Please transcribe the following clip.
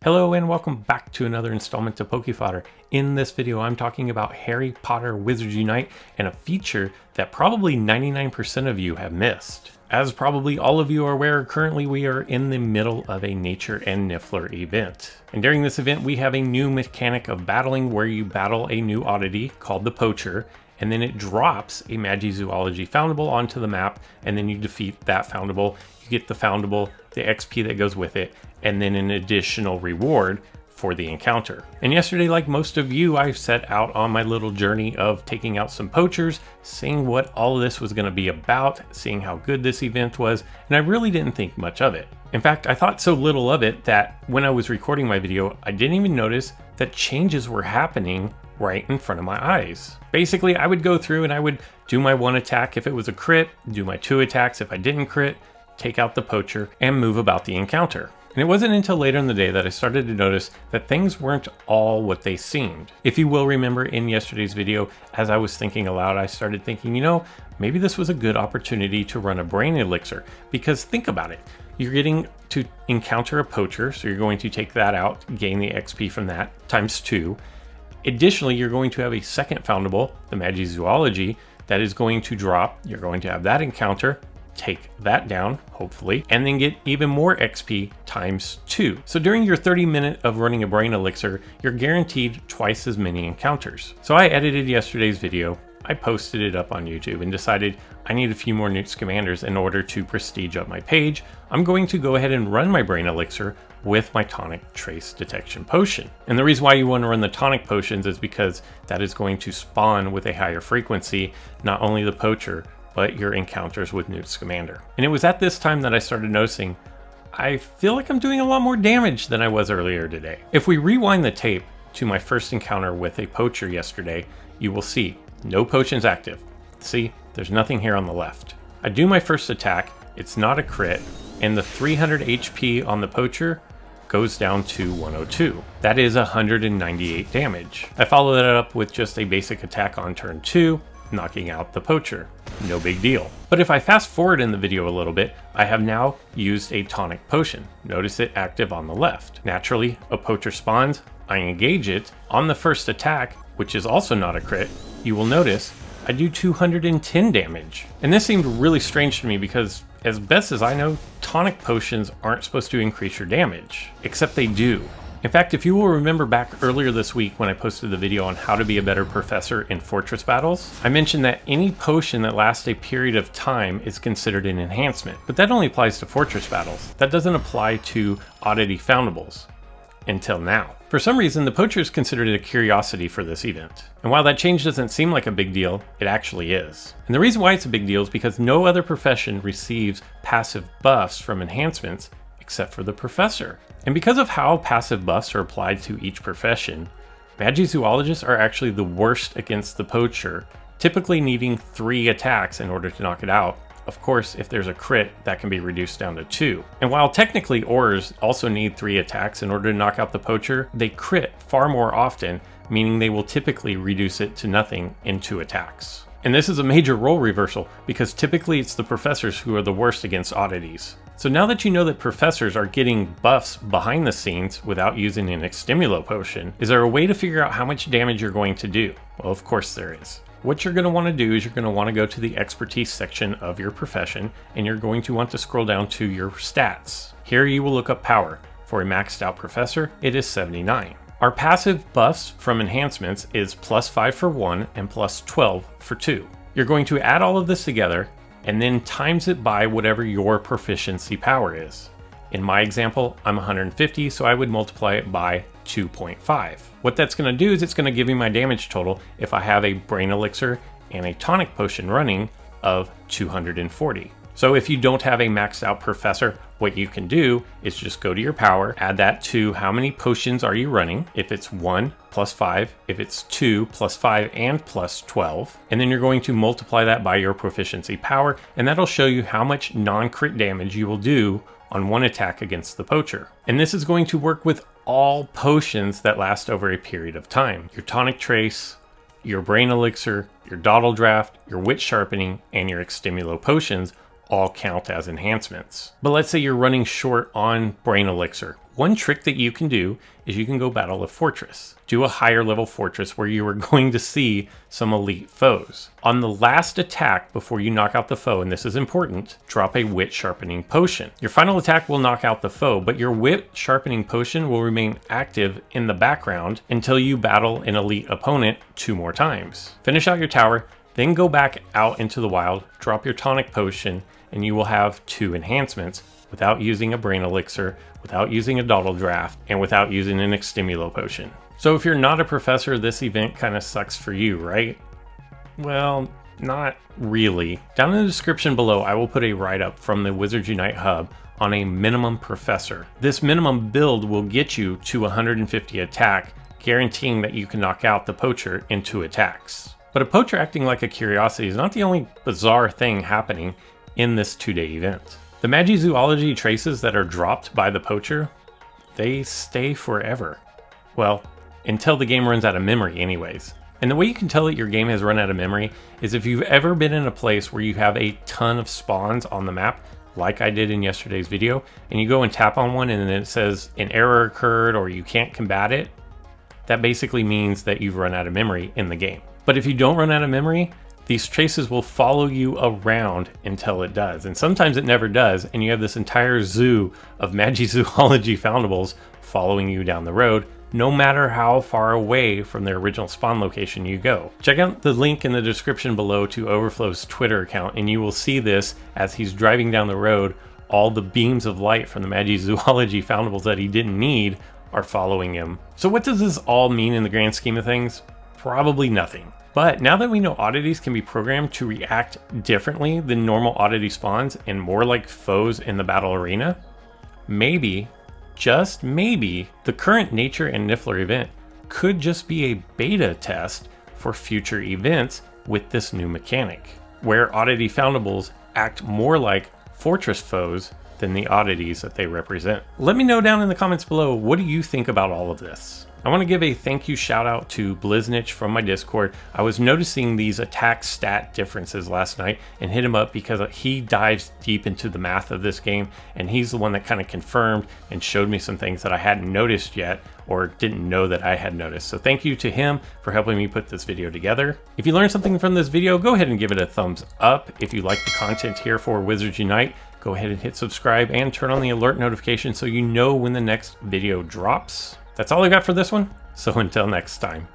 Hello and welcome back to another installment of Fodder. In this video, I'm talking about Harry Potter Wizards Unite and a feature that probably 99% of you have missed. As probably all of you are aware, currently we are in the middle of a Nature and Niffler event. And during this event, we have a new mechanic of battling where you battle a new oddity called the Poacher, and then it drops a Magizoology foundable onto the map, and then you defeat that foundable. You get the foundable, the XP that goes with it, and then an additional reward for the encounter. And yesterday, like most of you, I set out on my little journey of taking out some poachers, seeing what all of this was going to be about, seeing how good this event was, and I really didn't think much of it. In fact, I thought so little of it that when I was recording my video, I didn't even notice that changes were happening right in front of my eyes. Basically, I would go through and I would do my one attack if it was a crit, do my two attacks if I didn't crit, take out the poacher, and move about the encounter. And it wasn't until later in the day that I started to notice that things weren't all what they seemed. If you will remember in yesterday's video, as I was thinking aloud, I started thinking, maybe this was a good opportunity to run a brain elixir, because think about it. You're getting to encounter a poacher, so you're going to take that out, gain the XP from that, times 2. Additionally, you're going to have a second foundable, the Magizoology, that is going to drop. You're going to have that encounter, take that down, hopefully, and then get even more XP times 2. So during your 30 minutes of running a brain elixir, you're guaranteed twice as many encounters. So I edited yesterday's video, I posted it up on YouTube and decided I need a few more Newt Scamanders in order to prestige up my page. I'm going to go ahead and run my brain elixir with my tonic trace detection potion. And the reason why you want to run the tonic potions is because that is going to spawn with a higher frequency, not only the poacher, but your encounters with Newt Scamander. And it was at this time that I started noticing, I feel like I'm doing a lot more damage than I was earlier today. If we rewind the tape to my first encounter with a poacher yesterday, you will see no potions active. See, there's nothing here on the left. I do my first attack, it's not a crit, and the 300 HP on the poacher goes down to 102. That is 198 damage. I follow that up with just a basic attack on turn 2, knocking out the poacher. No big deal. But if I fast forward in the video a little bit, I have now used a tonic potion. Notice it active on the left. Naturally, a poacher spawns, I engage it. On the first attack, which is also not a crit, you will notice I do 210 damage. And this seemed really strange to me because, as best as I know, tonic potions aren't supposed to increase your damage, except they do. In fact, if you will remember back earlier this week when I posted the video on how to be a better professor in fortress battles, I mentioned that any potion that lasts a period of time is considered an enhancement, but that only applies to fortress battles. That doesn't apply to oddity foundables. Until now. For some reason, the poacher is considered a curiosity for this event. And while that change doesn't seem like a big deal, it actually is. And the reason why it's a big deal is because no other profession receives passive buffs from enhancements except for the professor. And because of how passive buffs are applied to each profession, Magizoologists are actually the worst against the poacher, typically needing 3 attacks in order to knock it out. Of course, if there's a crit, that can be reduced down to 2. And while technically Aurors also need 3 attacks in order to knock out the poacher, they crit far more often, meaning they will typically reduce it to nothing in 2 attacks. And this is a major role reversal, because typically it's the professors who are the worst against oddities. So now that you know that professors are getting buffs behind the scenes without using an Extimulo potion, is there a way to figure out how much damage you're going to do? Well, of course there is. What you're going to want to do is you're going to want to go to the expertise section of your profession, and you're going to want to scroll down to your stats. Here you will look up power. For a maxed out professor, it is 79. Our passive buffs from enhancements is +5 for 1 and +12 for 2. You're going to add all of this together and then times it by whatever your proficiency power is. In my example, I'm 150, so I would multiply it by 2.5. What that's going to do is it's going to give me my damage total if I have a brain elixir and a tonic potion running of 240. So if you don't have a maxed out professor, what you can do is just go to your power, add that to how many potions are you running. If it's 1 plus 5, if it's 2 plus 5 and plus 12, and then you're going to multiply that by your proficiency power, and that'll show you how much non-crit damage you will do on one attack against the poacher. And this is going to work with all potions that last over a period of time. Your tonic trace, your brain elixir, your dawdle draft, your wit sharpening, and your extimulo potions all count as enhancements. But let's say you're running short on brain elixir. One trick that you can do is you can go battle a fortress. Do a higher level fortress where you are going to see some elite foes. On the last attack before you knock out the foe, and this is important, drop a wit sharpening potion. Your final attack will knock out the foe, but your wit sharpening potion will remain active in the background until you battle an elite opponent 2 more times. Finish out your tower, then go back out into the wild, drop your tonic potion, and you will have 2 enhancements without using a brain elixir, without using a dawdle draft, and without using an extimulo potion. So if you're not a professor, this event kind of sucks for you, right? Well, not really. Down in the description below, I will put a write-up from the Wizards Unite hub on a minimum professor. This minimum build will get you to 150 attack, guaranteeing that you can knock out the Poacher in 2 attacks. But a Poacher acting like a curiosity is not the only bizarre thing happening in this 2-day event. The Magizoology traces that are dropped by the Poacher, they stay forever. Well, until the game runs out of memory anyways. And the way you can tell that your game has run out of memory is if you've ever been in a place where you have a ton of spawns on the map, like I did in yesterday's video, and you go and tap on one and then it says an error occurred or you can't combat it, that basically means that you've run out of memory in the game. But if you don't run out of memory, these traces will follow you around until it does. And sometimes it never does, and you have this entire zoo of Magizoology foundables following you down the road, no matter how far away from their original spawn location you go. Check out the link in the description below to Overflow's Twitter account, and you will see this as he's driving down the road. All the beams of light from the Magizoology foundables that he didn't need are following him. So what does this all mean in the grand scheme of things? Probably nothing. But now that we know oddities can be programmed to react differently than normal oddity spawns and more like foes in the battle arena, maybe, just maybe, the current Nature and Niffler event could just be a beta test for future events with this new mechanic, where oddity foundables act more like fortress foes than the oddities that they represent. Let me know down in the comments below, what do you think about all of this? I want to give a thank you shout out to Bliznich from my Discord. I was noticing these attack stat differences last night and hit him up because he dives deep into the math of this game, and he's the one that kind of confirmed and showed me some things that I hadn't noticed yet or didn't know that I had noticed. So thank you to him for helping me put this video together. If you learned something from this video, go ahead and give it a thumbs up. If you like the content here for Wizards Unite, go ahead and hit subscribe and turn on the alert notification so you know when the next video drops. That's all I got for this one, so until next time.